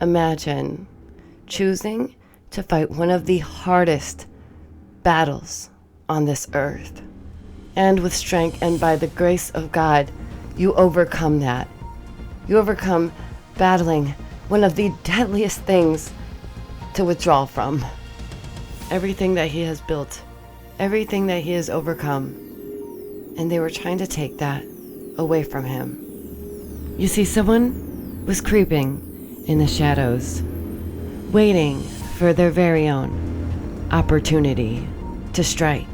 Imagine choosing to fight one of the hardest battles on this earth. And with strength and by the grace of God, you overcome that. You overcome battling one of the deadliest things to withdraw from. Everything that he has built, everything that he has overcome, and they were trying to take that away from him. You see, someone was creeping in the shadows, waiting for their very own opportunity to strike,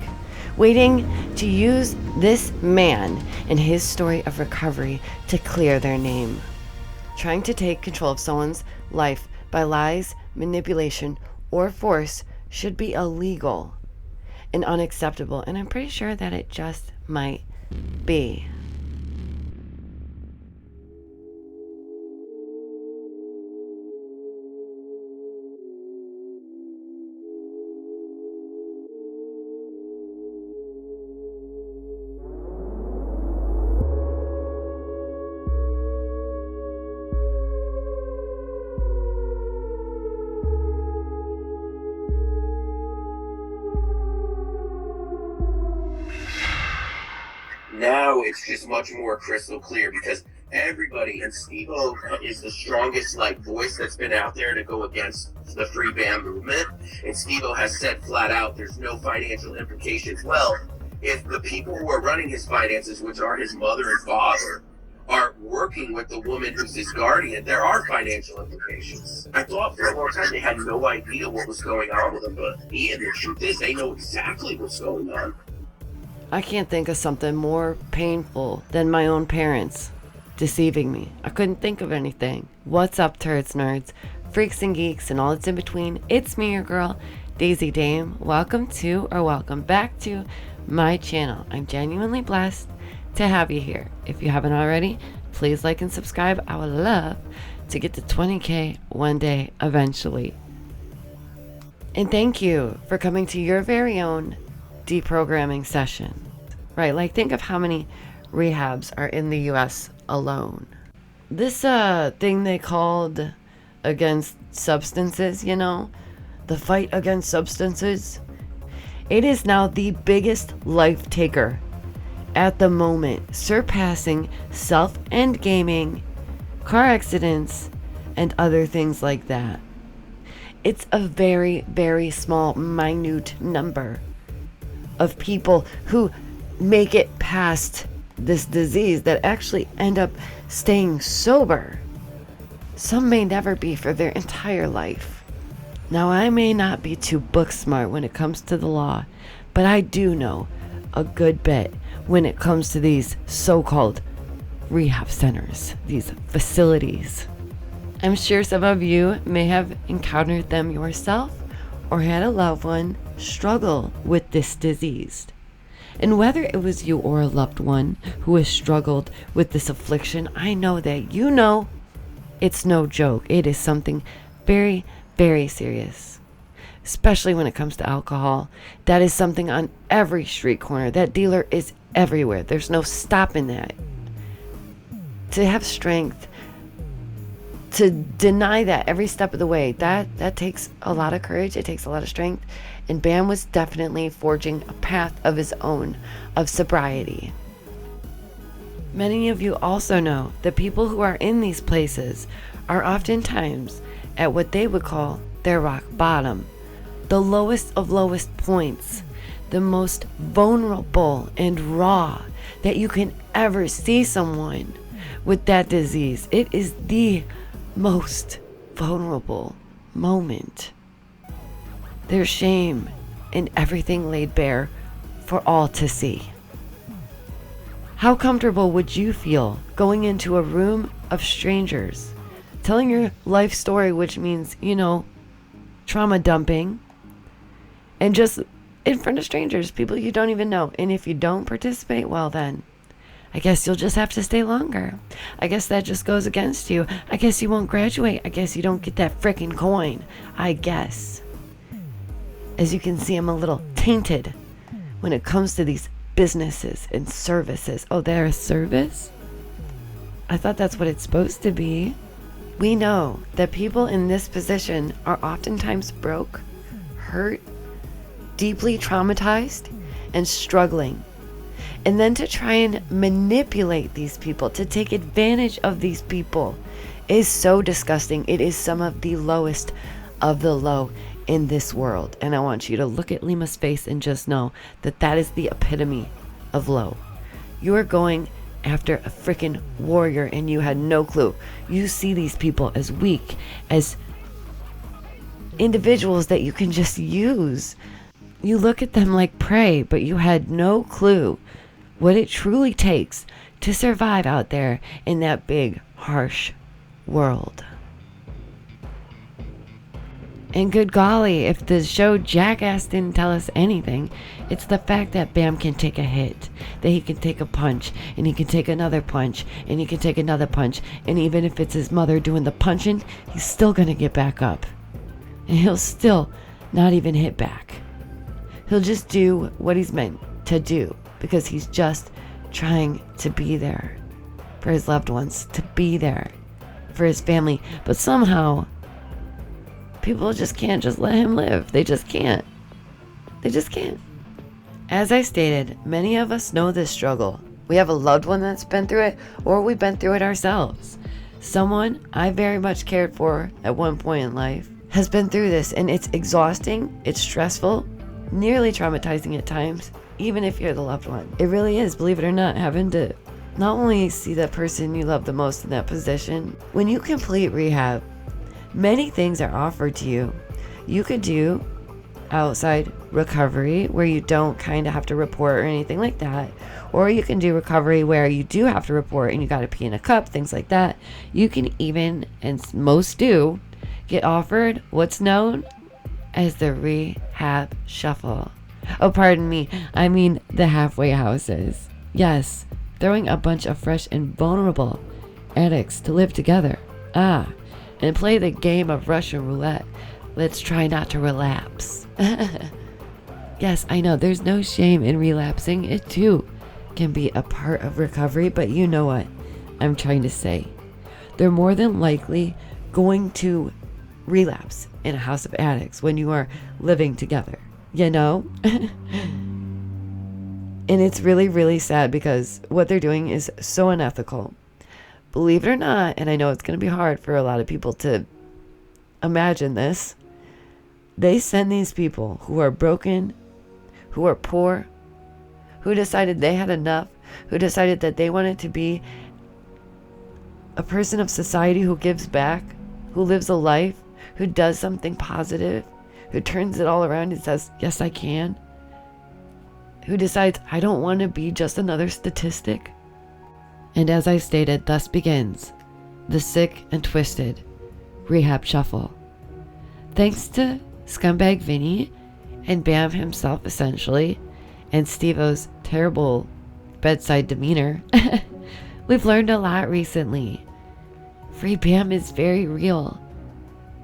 waiting to use this man and his story of recovery to clear their name. Trying to take control of someone's life by lies, manipulation, or force should be illegal and unacceptable, and I'm pretty sure that it just might be. Now it's just much more crystal clear because everybody, and Steve-O is the strongest voice that's been out there to go against the Freebam movement, and Steve-O has said flat out there's no financial implications. Well, if the people who are running his finances, which are his mother and father, are working with the woman who's his guardian, there are financial implications. I thought for a long time they had no idea what was going on with him, but Ian, the truth is they know exactly what's going on. I can't think of something more painful than my own parents deceiving me. I couldn't think of anything. What's up, turds, nerds, freaks and geeks, and all that's in between? It's me, your girl, Daisy Dame. Welcome back to my channel. I'm genuinely blessed to have you here. If you haven't already, please like and subscribe. I would love to get to 20K one day eventually. And thank you for coming to your very own deprogramming session. Right, think of how many rehabs are in the US alone. This thing they called against substances, the fight against substances, it is now the biggest life taker at the moment, surpassing self-end gaming, car accidents, and other things like that. It's a very, very small, minute number of people who make it past this disease that actually end up staying sober. Some may never be for their entire life. Now, I may not be too book smart when it comes to the law, but I do know a good bit when it comes to these so-called rehab centers, these facilities. I'm sure some of you may have encountered them yourself or had a loved one struggle with this disease. And whether it was you or a loved one who has struggled with this affliction, I know that it's no joke. It is something very, very serious, especially when it comes to alcohol. That is something on every street corner. That dealer is everywhere. There's no stopping that. To have strength to deny that every step of the way, that takes a lot of courage. It takes a lot of strength. And Bam was definitely forging a path of his own, of sobriety. Many of you also know that people who are in these places are oftentimes at what they would call their rock bottom, the lowest of lowest points, the most vulnerable and raw that you can ever see someone with that disease. It is the most vulnerable moment. Their shame and everything laid bare for all to see. How comfortable would you feel going into a room of strangers, telling your life story, which means, trauma dumping, and just in front of strangers, people you don't even know? And if you don't participate, well then, I guess you'll just have to stay longer. I guess that just goes against you. I guess you won't graduate. I guess you don't get that frickin' coin. I guess. As you can see, I'm a little tainted when it comes to these businesses and services. Oh, they're a service? I thought that's what it's supposed to be. We know that people in this position are oftentimes broke, hurt, deeply traumatized, and struggling. And then to try and manipulate these people, to take advantage of these people, is so disgusting. It is some of the lowest of the low in this world. And I want you to look at Lima's face and just know that that is the epitome of low. You are going after a freaking warrior and you had no clue. You see these people as weak, as individuals that you can just use. You look at them like prey, but you had no clue what it truly takes to survive out there in that big, harsh world. And good golly, if the show Jackass didn't tell us anything, it's the fact that Bam can take a hit, that he can take a punch, and he can take another punch, and he can take another punch, and even if it's his mother doing the punching, he's still gonna get back up. And he'll still not even hit back. He'll just do what he's meant to do, because he's just trying to be there for his loved ones, to be there for his family. But somehow, people just can't just let him live. They just can't. They just can't. As I stated, many of us know this struggle. We have a loved one that's been through it, or we've been through it ourselves. Someone I very much cared for at one point in life has been through this, and it's exhausting, it's stressful, nearly traumatizing at times, even if you're the loved one. It really is, believe it or not, having to not only see that person you love the most in that position. When you complete rehab, many things are offered to you. You could do outside recovery where you don't kind of have to report or anything like that. Or you can do recovery where you do have to report and you got to pee in a cup, things like that. You can even, and most do, get offered what's known as the rehab shuffle. Oh, pardon me. I mean the halfway houses. Yes, throwing a bunch of fresh and vulnerable addicts to live together. And play the game of Russian roulette. Let's try not to relapse. Yes, I know there's no shame in relapsing. It too can be a part of recovery, but you know what I'm trying to say. They're more than likely going to relapse in a house of addicts when you are living together, you know? And it's really, really sad because what they're doing is so unethical. Believe it or not, and I know it's going to be hard for a lot of people to imagine this, they send these people who are broken, who are poor, who decided they had enough, who decided that they wanted to be a person of society who gives back, who lives a life, who does something positive, who turns it all around and says, yes, I can, who decides, I don't want to be just another statistic. And as I stated, thus begins the sick and twisted rehab shuffle. Thanks to Scumbagvinny and Bam himself, essentially, and Steve-O's terrible bedside demeanor, we've learned a lot recently. Free Bam is very real.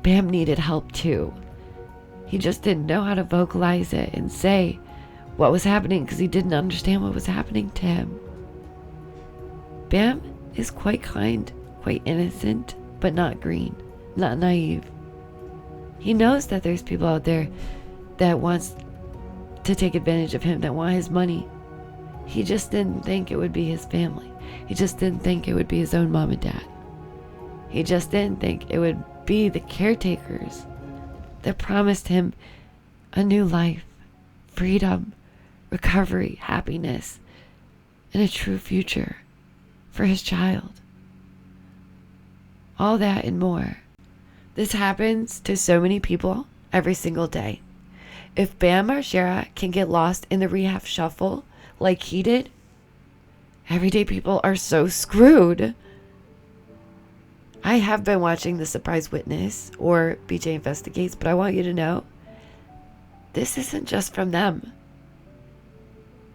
Bam needed help too. He just didn't know how to vocalize it and say what was happening because he didn't understand what was happening to him. Bam is quite kind, quite innocent, but not green, not naive. He knows that there's people out there that wants to take advantage of him, that want his money. He just didn't think it would be his family. He just didn't think it would be his own mom and dad. He just didn't think it would be the caretakers that promised him a new life, freedom, recovery, happiness, and a true future for his child. All that and more. This happens to so many people every single day. If Bammargera can get lost in the rehab shuffle like he did, everyday people are so screwed. I have been watching The Surprise Witness or BJ Investigates, but I want you to know this isn't just from them.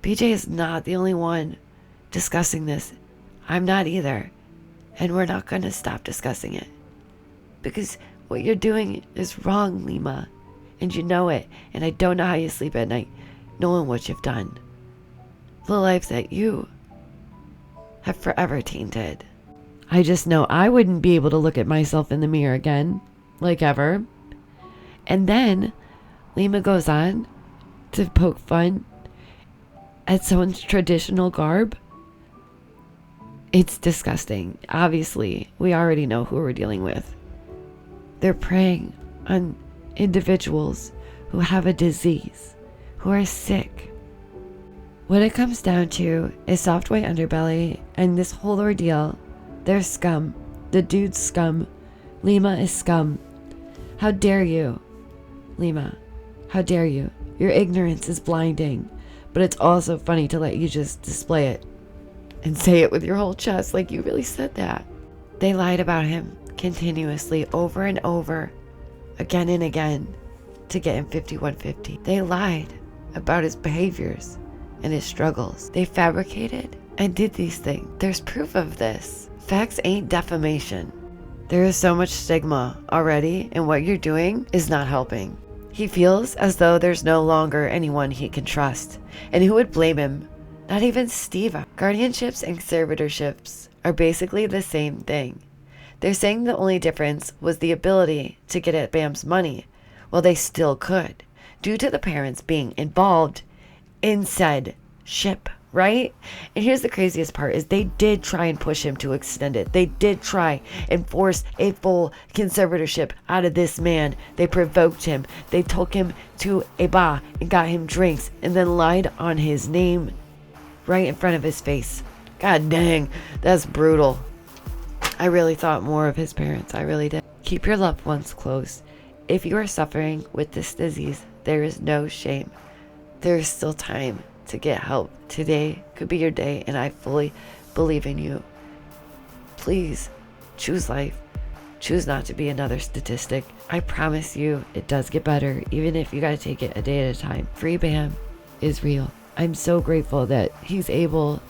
BJ is not the only one discussing this. I'm not either. And we're not going to stop discussing it. Because what you're doing is wrong, Lima. And you know it. And I don't know how you sleep at night knowing what you've done. The lives that you have forever tainted. I just know I wouldn't be able to look at myself in the mirror again, like ever. And then Lima goes on to poke fun at someone's traditional garb. It's disgusting. Obviously, we already know who we're dealing with. They're preying on individuals who have a disease, who are sick. What it comes down to is soft white underbelly, and this whole ordeal, they're scum. The dude's scum. Lima is scum. How dare you, Lima? How dare you? Your ignorance is blinding, but it's also funny to let you just display it and say it with your whole chest like you really said that. They lied about him continuously over and over, again and again, to get him 5150. They lied about his behaviors and his struggles. They fabricated and did these things. There's proof of this. Facts ain't defamation. There is so much stigma already, and what you're doing is not helping. He feels as though there's no longer anyone he can trust. And who would blame him? Not even Steve. Guardianships and conservatorships are basically the same thing. They're saying the only difference was the ability to get at Bam's money. Well, they still could, due to the parents being involved in said ship, right? And here's the craziest part is they did try and push him to extend it. They did try and force a full conservatorship out of this man. They provoked him. They took him to a bar and got him drinks and then lied on his name right in front of his face. God dang, that's brutal. I really thought more of his parents. I really did. Keep your loved ones close. If you are suffering with this disease, there is no shame. There is still time to get help. Today could be your day, and I fully believe in you. Please choose life. Choose not to be another statistic. I promise you it does get better, even if you gotta take it a day at a time. Freebam is real. I'm so grateful that he's able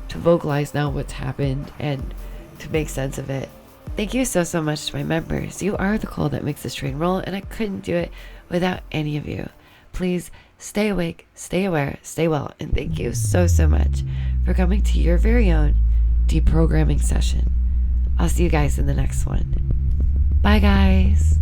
to vocalize now what's happened and to make sense of it. Thank you so much to my members. You are the coal that makes this train roll, and I couldn't do it without any of you. Please stay awake, stay aware, stay well, and thank you so much for coming to your very own deprogramming session. I'll see you guys in the next one. Bye, guys.